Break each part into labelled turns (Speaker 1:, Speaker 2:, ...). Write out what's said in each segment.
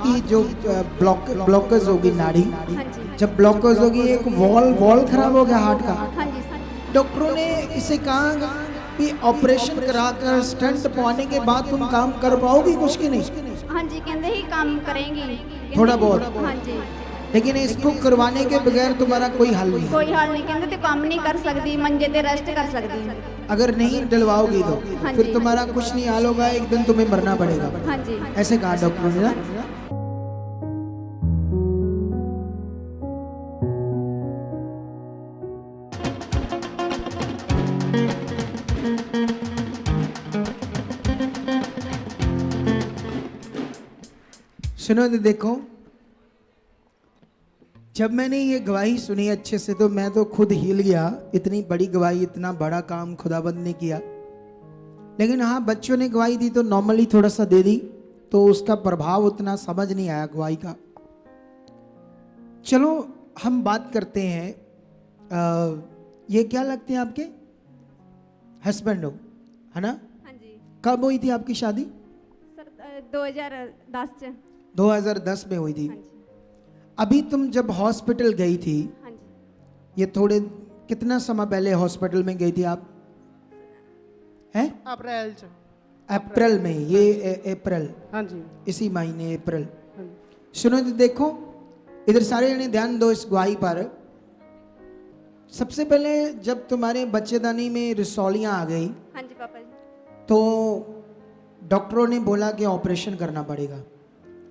Speaker 1: की जो ब्लॉकेज होगी नाड़ी,
Speaker 2: हाँ जी
Speaker 1: जब ब्लॉकेज होगी एक वॉल खराब हो गया हार्ट का,
Speaker 2: हाँ जी
Speaker 1: डॉक्टरों ने इसे कहा कि ऑपरेशन कराकर स्टंट पवाने के बाद तुम काम कर पाओगी कुछ की नहीं?
Speaker 2: हाँ जी कहते ही काम करेंगी कहंदे
Speaker 1: थोड़ा
Speaker 2: ही-
Speaker 1: बहुत।
Speaker 2: हाँ जी
Speaker 1: लेकिन इसको करवाने के बगैर तुम्हारा कोई हल नहीं है।
Speaker 2: कोई हाल नहीं कहते तो काम नहीं कर सकती, मंजे ते रेस्ट कर सकती।
Speaker 1: अगर नहीं डलवाओगी तो
Speaker 2: हाँ
Speaker 1: फिर
Speaker 2: जी।
Speaker 1: तुम्हारा कुछ नहीं हाल होगा, एक दिन तुम्हें मरना पड़ेगा।
Speaker 2: हाँ जी
Speaker 1: ऐसे कहा डॉक्टरों ने ना। सुनो तो देखो, जब मैंने ये गवाही सुनी अच्छे से तो मैं तो खुद हिल गया। इतनी बड़ी गवाही, इतना बड़ा काम खुदाबंद ने किया। लेकिन हाँ, बच्चों ने गवाही दी तो नॉर्मली थोड़ा सा दे दी, तो उसका प्रभाव उतना समझ नहीं आया गवाही का। चलो हम बात करते हैं। ये क्या लगते हैं आपके हस्बैंड हो, है ना?
Speaker 2: हाँ जी
Speaker 1: कब हुई थी आपकी शादी?
Speaker 2: सर 2010 च
Speaker 1: 2010 में हुई थी।
Speaker 2: हाँ जी
Speaker 1: अभी तुम जब हॉस्पिटल गई थी,
Speaker 2: हाँ जी
Speaker 1: ये थोड़े कितना समय पहले हॉस्पिटल में गई थी आप? हैं?
Speaker 3: अप्रैल च
Speaker 1: अप्रैल में, ये अप्रैल,
Speaker 3: हाँ जी
Speaker 1: इसी महीने अप्रैल।
Speaker 3: हाँ जी।
Speaker 1: सुनो तो देखो, इधर सारे जने ध्यान दो इस गवाही पर। सबसे पहले जब तुम्हारे बच्चेदानी में रसौलियां आ गई
Speaker 2: हाँ जी पापा जी
Speaker 1: तो डॉक्टरों ने बोला कि ऑपरेशन करना पड़ेगा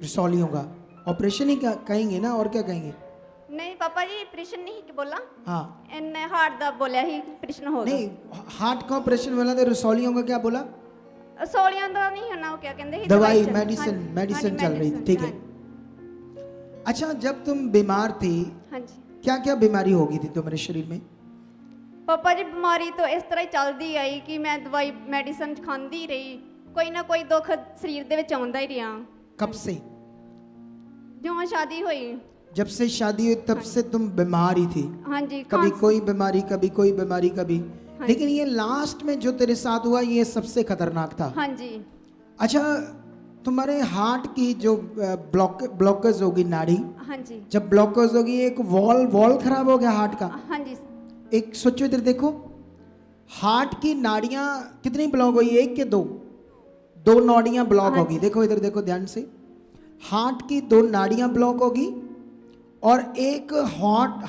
Speaker 1: रसौलियों का। ऑपरेशन ही कहेंगे ना, और क्या कहेंगे?
Speaker 2: नहीं पापा जी ऑपरेशन नहीं बोला,
Speaker 1: हाँ
Speaker 2: इन्ने हार्ट दा बोलिया ही ऑपरेशन हो
Speaker 1: नहीं, हार्ट का ऑपरेशन वाला तो रसौलियों का क्या बोला?
Speaker 2: गया। सोलियां दा नहीं होना, वो क्या कहंदे ही
Speaker 1: दवाई,
Speaker 2: चल-
Speaker 1: मेडिसिन,
Speaker 2: हाँ-
Speaker 1: मेडिसिन
Speaker 2: हाँ जी,
Speaker 1: चल रही थी, ठीक है।
Speaker 2: हाँ
Speaker 1: अच्छा, जब तुम बीमार थी,
Speaker 2: हाँ जी
Speaker 1: क्या क्या बीमारी होगी थी तुम्हारे शरीर में?
Speaker 2: पापा जी बीमारी तो इस तरह ही चलती आई कि मैं दवाई मेडिसिन खांदी रही, कोई ना कोई दुख शरीर दे विच आउंदा ही रहा।
Speaker 1: कब से?
Speaker 2: जो शादी हुई
Speaker 1: जब से शादी हुई तब से तुम बीमार ही थी?
Speaker 2: हाँ जी
Speaker 1: कभी
Speaker 2: खांस-
Speaker 1: कोई बीमारी, कभी कोई बीमारी, कभी।
Speaker 2: हाँ
Speaker 1: लेकिन ये लास्ट में जो तेरे साथ हुआ ये सबसे खतरनाक था।
Speaker 2: हाँ जी
Speaker 1: अच्छा, तुम्हारे हार्ट की जो ब्लॉकेज होगी नाड़ी,
Speaker 2: हाँ जी
Speaker 1: जब ब्लॉकेज होगी एक वॉल खराब हो गया हार्ट का।
Speaker 2: हाँ जी
Speaker 1: एक सोचो, इधर देखो, हार्ट की नाड़ियां कितनी ब्लॉक हुई? एक के दो? दो नाड़ियां ब्लॉक
Speaker 2: हाँ
Speaker 1: होगी।
Speaker 2: जी।
Speaker 1: देखो इधर देखो ध्यान से, हार्ट की दो नाड़ियां ब्लॉक होगी और एक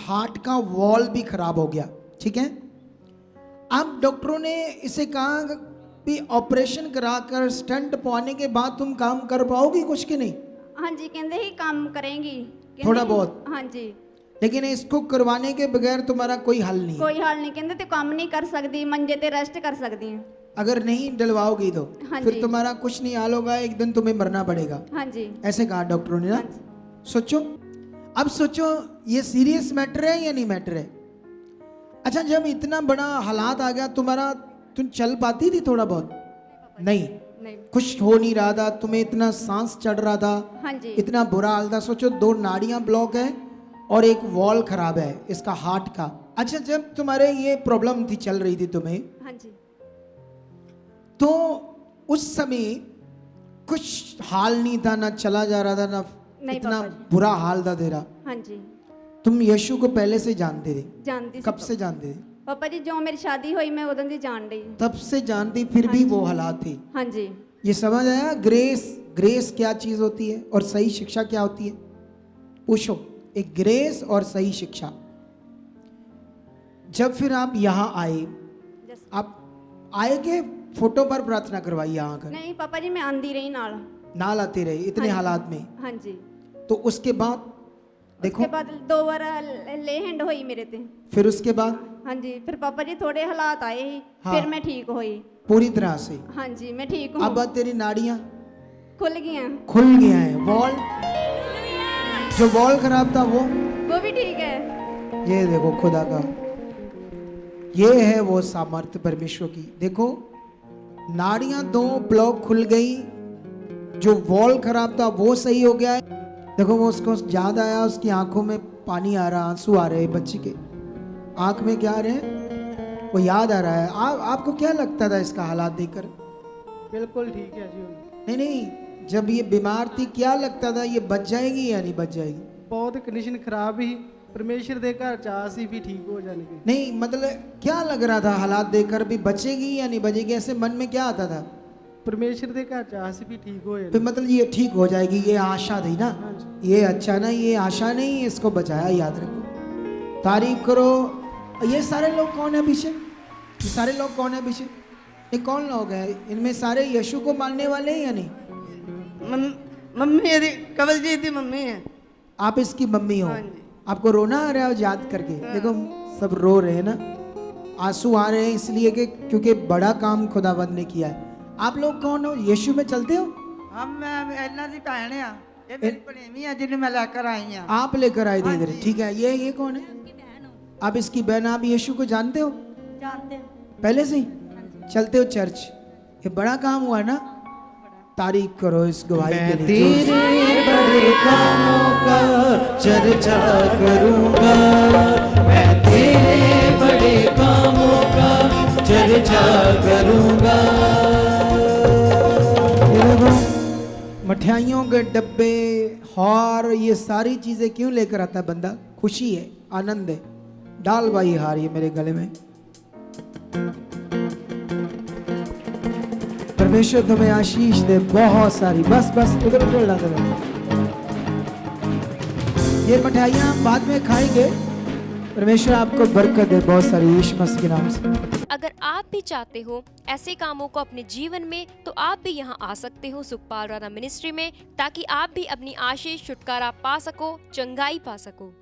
Speaker 1: हार्ट का वॉल भी खराब हो गया, ठीक है। अब डॉक्टरों ने इसे कहा कि ऑपरेशन कराकर स्टंट पवाने के बाद तुम काम कर पाओगी कुछ की नहीं?
Speaker 2: हाँ जी कहंदे ही काम करेंगी कहंदे
Speaker 1: थोड़ा
Speaker 2: ही-
Speaker 1: बहुत।
Speaker 2: हाँ जी
Speaker 1: लेकिन इसको करवाने के बगैर तुम्हारा कोई हल नहीं है।
Speaker 2: कोई हाल नहीं कहंदे तो काम नहीं कर सकती, मंजे ते रेस्ट कर सकती हैं।
Speaker 1: अगर नहीं डलवाओगी तो
Speaker 2: हाँ
Speaker 1: फिर
Speaker 2: जी।
Speaker 1: तुम्हारा कुछ नहीं हाल होगा, एक दिन तुम्हें मरना पड़ेगा।
Speaker 2: हाँ जी
Speaker 1: ऐसे कहा डॉक्टरों ने ना।
Speaker 2: हाँ जी।
Speaker 1: सोचो, अब सोचो ये सीरियस मैटर है या नहीं मैटर है? अच्छा, जब इतना बड़ा हालात आ गया तुम्हारा, तुम चल पाती थी थोड़ा बहुत? नहीं,
Speaker 2: नहीं
Speaker 1: कुछ हो नहीं रहा था, तुम्हें इतना सांस चढ़ रहा था,
Speaker 2: हाँ जी
Speaker 1: इतना बुरा हाल था। सोचो, दो नाड़ियां ब्लॉक है और एक वॉल खराब है इसका हार्ट का। अच्छा, जब तुम्हारे ये प्रॉब्लम थी, चल रही थी तुम्हें,
Speaker 2: हाँ जी
Speaker 1: तो उस समय कुछ हाल नहीं था, ना चला जा रहा था, ना
Speaker 2: नहीं
Speaker 1: इतना
Speaker 2: पापा जी।
Speaker 1: बुरा हाल था तेरा।
Speaker 2: हाँ जी
Speaker 1: तुम यीशु को पहले से जानते थे?
Speaker 2: जानती
Speaker 1: कब
Speaker 2: सी
Speaker 1: से जानते थे?
Speaker 2: पापा जी, जो मेरी शादी हुई मैं उदन दी जान रही।
Speaker 1: तब से जानती, फिर भी वो हालात थे।
Speaker 2: हाँ जी
Speaker 1: ये समझ आया ग्रेस क्या चीज होती है और सही शिक्षा क्या होती है? पूछो, एक ग्रेस और सही शिक्षा। जब फिर आप यहाँ आए,
Speaker 2: जस-
Speaker 1: आप आए के फोटो पर प्रार्थना करवाई यहाँ आकर?
Speaker 2: नहीं पापा जी, मैं आंदी रही नाल।
Speaker 1: नाल आते रहे इतने
Speaker 2: हाँ जी।
Speaker 1: हालात में?
Speaker 2: हाँ जी
Speaker 1: तो उसके बाद देखो,
Speaker 2: उसके बाद 2 बार ले हैंड हुई मेरे ते।
Speaker 1: फिर उसके बाद
Speaker 2: हाँ जी, फिर पापा जी थोड़े हालात आए ही,
Speaker 1: हाँ।
Speaker 2: फिर मैं ठीक हुई।
Speaker 1: पूरी तरह से
Speaker 2: हाँ जी मैं ठीक
Speaker 1: अब
Speaker 2: हूँ,
Speaker 1: तेरी नाड़ियां
Speaker 2: खुल गई हैं।
Speaker 1: खुल गया है। वॉल, जो वॉल खराब था वो
Speaker 2: भी ठीक है।
Speaker 1: ये देखो खुदा का, ये है वो सामर्थ्य परमेश्वर की। देखो, नाड़ियां 2 ब्लॉक खुल गई, जो वॉल खराब था वो सही हो गया है। देखो, वो उसको याद आया, उसकी आंखों में पानी आ रहा, आंसू आ रहे हैं, बच्ची के आंख में क्या आ रहे हैं, वो याद आ रहा है। आपको क्या लगता था इसका हालात देखकर?
Speaker 3: बिल्कुल ठीक है जी।
Speaker 1: नहीं नहीं, जब ये बीमार थी क्या लगता था ये बच जाएगी या नहीं बच जाएगी?
Speaker 3: बहुत कंडीशन खराब ही, परमेश्वर दे घर च आसी भी ठीक हो जाएंगे।
Speaker 1: नहीं मतलब क्या लग रहा था हालात देखकर भी बचेगी या नहीं बचेगी, ऐसे मन में क्या आता था?
Speaker 3: परमेश्वर दे घर च आसी भी ठीक हो
Speaker 1: फिर
Speaker 3: जाएंगे।
Speaker 1: मतलब ये ठीक हो जाएगी, ये आशा थी ना,
Speaker 3: हाँ जी।
Speaker 1: ये अच्छा ना, ये आशा नहीं, इसको बचाया, याद रखो, तारीफ करो। ये सारे लोग कौन है पीछे? ये सारे लोग कौन है पीछे? ये कौन लोग हैं? इनमें सारे यीशु को मानने वाले हैं या नहीं?
Speaker 4: मम्मी यदि कवल जी की मम्मी है।
Speaker 1: आप इसकी मम्मी हो?
Speaker 4: हाँ जी।
Speaker 1: आपको रोना आ रहा है याद करके? देखो सब रो रहे हैं ना, आंसू आ रहे हैं इसलिए कि क्योंकि बड़ा काम खुदावंद ने किया है। आप लोग कौन हो? यीशु में चलते हो?
Speaker 4: हम मैं इन्ना दी भैन आ, ये मेरी भनेवी है जिन्हें मैं लेकर आई हूं।
Speaker 1: आप लेकर आए थे
Speaker 4: हाँ
Speaker 1: इधर,
Speaker 4: जी।
Speaker 1: ठीक है। ये कौन है? आप इसकी बहन, आप यीशु को जानते हो
Speaker 2: जानते हैं।
Speaker 1: पहले से ही? चलते हो चर्च? ये बड़ा काम हुआ ना, तारीफ करो इस गवाही के लिए।
Speaker 5: तेरे बड़े कामों का चर्चा करूंगा, मैं तेरे बड़े कामों का चर्चा करूंगा।
Speaker 1: ये देखो मठियाइयों के डब्बे, हार, ये सारी चीजें क्यों लेकर आता है बंदा? खुशी है, आनंद है। डाल भाई हार ये मेरे गले में। परमेश्वर तुम्हें आशीष दे बहुत सारी। बस बस उधर उधर ला दो। ये मिठाइयाँ हम बाद में खाएंगे। परमेश्वर आपको बरकत दे बहुत सारी, यीशु मसीह के नाम से।
Speaker 6: अगर आप भी चाहते हो ऐसे कामों को अपने जीवन में, तो आप भी यहाँ आ सकते हो सुखपाल राणा मिनिस्ट्री में, ताकि आप भी अपनी आशीष छुटकारा पा सको, चंगाई पा सको।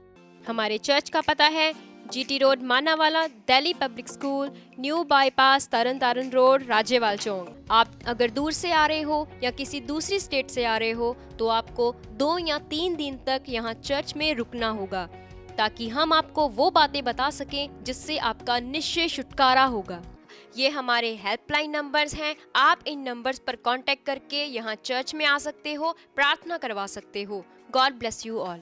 Speaker 6: हमारे चर्च का पता है GT road Manawala, Delhi public school, new bypass, Taran Taran road, Rajewal Chowk. आप अगर दूर से आ रहे हो या किसी दूसरी स्टेट से आ रहे हो, तो आपको 2 या 3 दिन तक यहाँ चर्च में रुकना होगा, ताकि हम आपको वो बातें बता सकें जिससे आपका निश्चय छुटकारा होगा। ये हमारे हेल्पलाइन नंबर्स हैं। आप इन नंबर्स पर कांटेक्ट करके यहाँ चर्च में आ सकते हो, प्रार्थना करवा सकते हो। God bless you all.